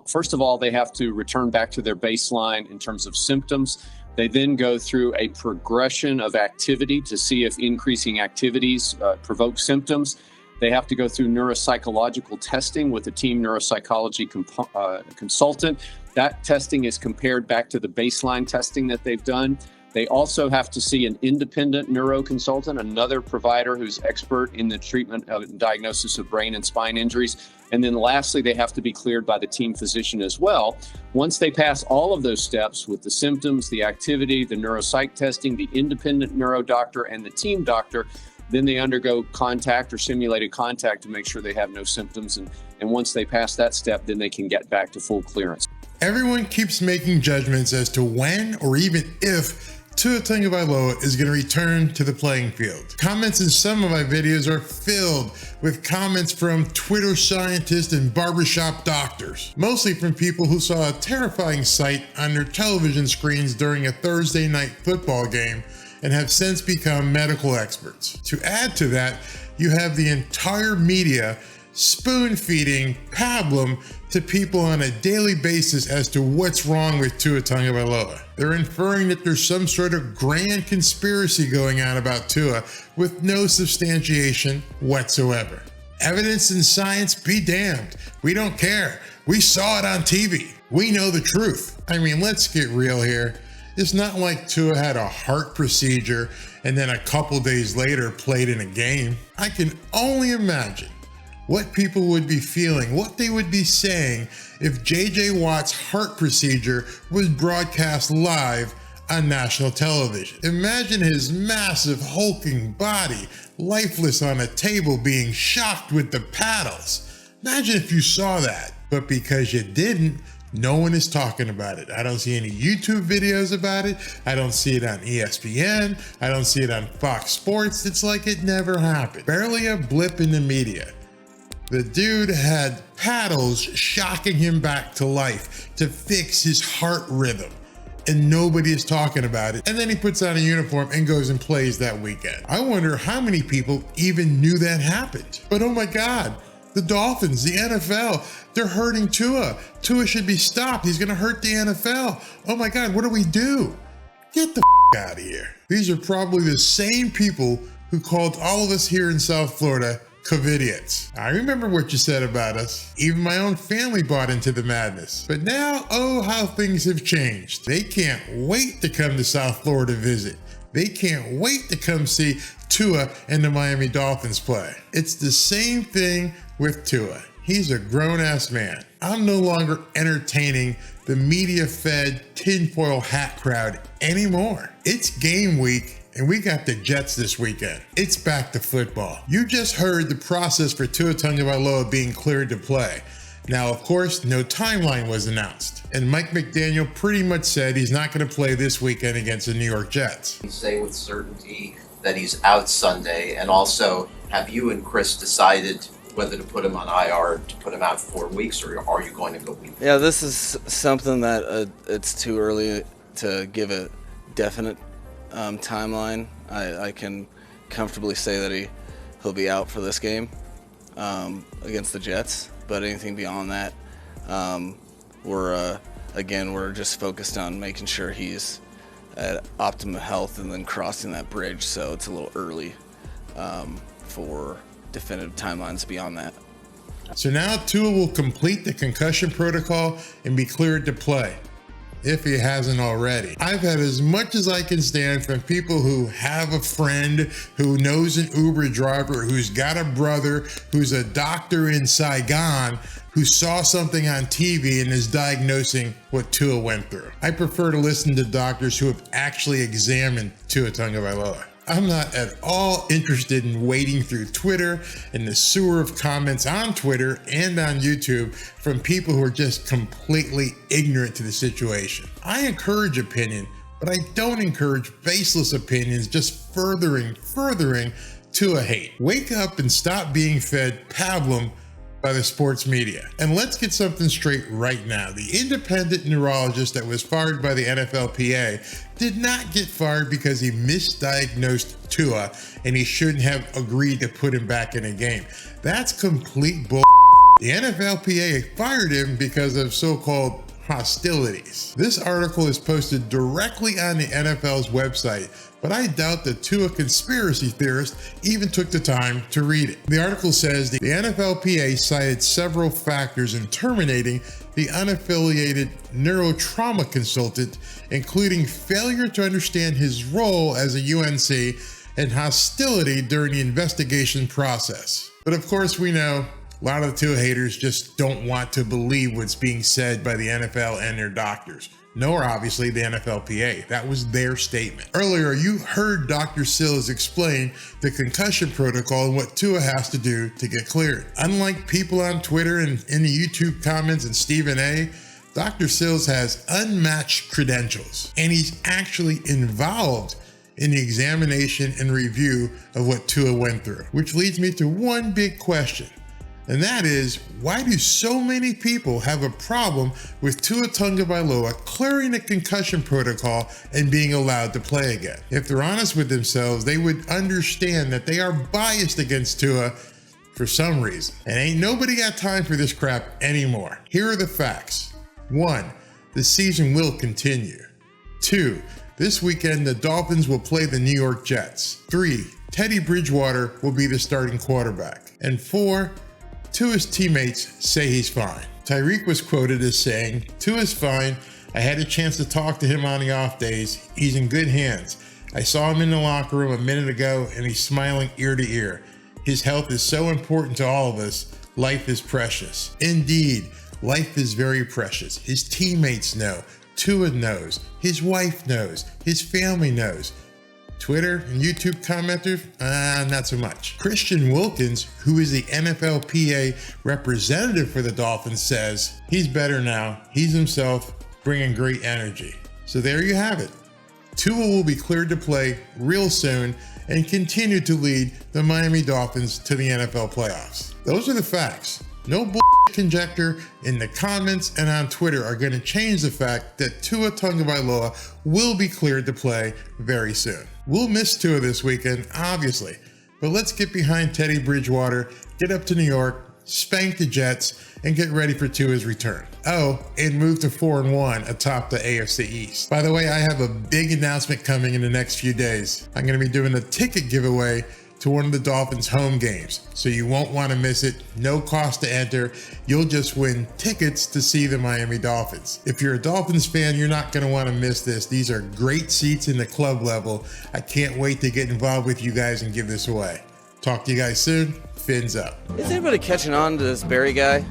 first of all, they have to return back to their baseline in terms of symptoms. They then go through a progression of activity to see if increasing activities provoke symptoms. They have to go through neuropsychological testing with a team neuropsychology consultant. That testing is compared back to the baseline testing that they've done. They also have to see an independent neuroconsultant, another provider who's expert in the treatment and diagnosis of brain and spine injuries. And then lastly, they have to be cleared by the team physician as well. Once they pass all of those steps with the symptoms, the activity, the neuropsych testing, the independent neuro doctor, and the team doctor, then they undergo contact or simulated contact to make sure they have no symptoms. And once they pass that step, then they can get back to full clearance. Everyone keeps making judgments as to when or even if Tua Tagovailoa is going to return to the playing field. Comments in some of my videos are filled with comments from Twitter scientists and barbershop doctors, mostly from people who saw a terrifying sight on their television screens during a Thursday night football game and have since become medical experts. To add to that, you have the entire media spoon-feeding pablum to people on a daily basis as to what's wrong with Tua Tagovailoa. They're inferring that there's some sort of grand conspiracy going on about Tua with no substantiation whatsoever. Evidence and science be damned. We don't care. We saw it on TV. We know the truth. I mean, let's get real here. It's not like Tua had a heart procedure and then a couple days later played in a game. I can only imagine what people would be feeling, what they would be saying if JJ Watt's heart procedure was broadcast live on national television. Imagine his massive hulking body, lifeless on a table, being shocked with the paddles. Imagine if you saw that, but because you didn't, no one is talking about it. I don't see any YouTube videos about it. I don't see it on ESPN. I don't see it on Fox Sports. It's like it never happened. Barely a blip in the media. The dude had paddles shocking him back to life to fix his heart rhythm, and nobody is talking about it. And then he puts on a uniform and goes and plays that weekend. I wonder how many people even knew that happened. But oh my God, the Dolphins, the NFL, they're hurting Tua. Tua should be stopped. He's gonna hurt the NFL. Oh my God, what do we do? Get the out of here. These are probably the same people who called all of us here in South Florida COVIDiots. I remember what you said about us. Even my own family bought into the madness. But now, oh, how things have changed. They can't wait to come to South Florida visit. They can't wait to come see Tua and the Miami Dolphins play. It's the same thing with Tua. He's a grown-ass man. I'm no longer entertaining the media-fed tinfoil hat crowd anymore. It's game week, and we got the Jets this weekend. It's back to football. You just heard the process for Tua Tagovailoa being cleared to play. Now, of course, no timeline was announced. And Mike McDaniel pretty much said he's not going to play this weekend against the New York Jets. You say with certainty that he's out Sunday, and also have you and Chris decided whether to put him on IR, to put him out 4 weeks, or are you going to go week? Yeah, this is something that it's too early to give a definite timeline. I can comfortably say that he'll be out for this game against the Jets, but anything beyond that, we're just focused on making sure he's at optimum health and then crossing that bridge, so it's a little early for definitive timelines beyond that. So now Tua will complete the concussion protocol and be cleared to play, if he hasn't already. I've had as much as I can stand from people who have a friend who knows an Uber driver, who's got a brother who's a doctor in Saigon, who saw something on TV and is diagnosing what Tua went through. I prefer to listen to doctors who have actually examined Tua Tagovailoa. I'm not at all interested in wading through Twitter and the sewer of comments on Twitter and on YouTube from people who are just completely ignorant to the situation. I encourage opinion, but I don't encourage baseless opinions just furthering Tua hate. Wake up and stop being fed pablum by the sports media. And let's get something straight right now. The independent neurologist that was fired by the NFLPA did not get fired because he misdiagnosed Tua and he shouldn't have agreed to put him back in a game. That's complete bull. The NFLPA fired him because of so-called hostilities. This article is posted directly on the NFL's website, but I doubt that Tua conspiracy theorist even took the time to read it. The article says the NFLPA cited several factors in terminating the unaffiliated neurotrauma consultant, including failure to understand his role as a UNC and hostility during the investigation process. But of course, we know a lot of the Tua haters just don't want to believe what's being said by the NFL and their doctors, nor obviously the NFLPA. That was their statement. Earlier, you heard Dr. Sills explain the concussion protocol and what Tua has to do to get cleared. Unlike people on Twitter and in the YouTube comments and Stephen A., Dr. Sills has unmatched credentials, and he's actually involved in the examination and review of what Tua went through. Which leads me to one big question. And that is, why do so many people have a problem with Tua Tagovailoa clearing the concussion protocol and being allowed to play again? If they're honest with themselves, they would understand that they are biased against Tua for some reason. And ain't nobody got time for this crap anymore. Here are the facts. 1, the season will continue. 2, this weekend the Dolphins will play the New York Jets. 3, Teddy Bridgewater will be the starting quarterback. And 4, Tua's teammates say he's fine. Tyreek was quoted as saying, "Tua's fine. I had a chance to talk to him on the off days. He's in good hands. I saw him in the locker room a minute ago and he's smiling ear to ear. His health is so important to all of us. Life is precious." Indeed, life is very precious. His teammates know. Tua knows. His wife knows. His family knows. Twitter and YouTube commenters, not so much. Christian Wilkins, who is the NFLPA representative for the Dolphins, says he's better now. He's himself, bringing great energy. So there you have it. Tua will be cleared to play real soon and continue to lead the Miami Dolphins to the NFL playoffs. Those are the facts. No conjecture in the comments and on Twitter are going to change the fact that Tua Tagovailoa will be cleared to play very soon. We'll miss Tua this weekend, obviously, but let's get behind Teddy Bridgewater, get up to New York, spank the Jets, and get ready for Tua's return. Oh, and move to 4-1 atop the AFC East. By the way, I have a big announcement coming in the next few days. I'm going to be doing a ticket giveaway to one of the Dolphins' home games, so you won't want to miss it. No cost to enter. You'll just win tickets to see the Miami Dolphins. If you're a Dolphins fan, you're not going to want to miss this. These are great seats in the club level. I can't wait to get involved with you guys and give this away. Talk to you guys soon. Fins up. Is anybody catching on to this Barry guy?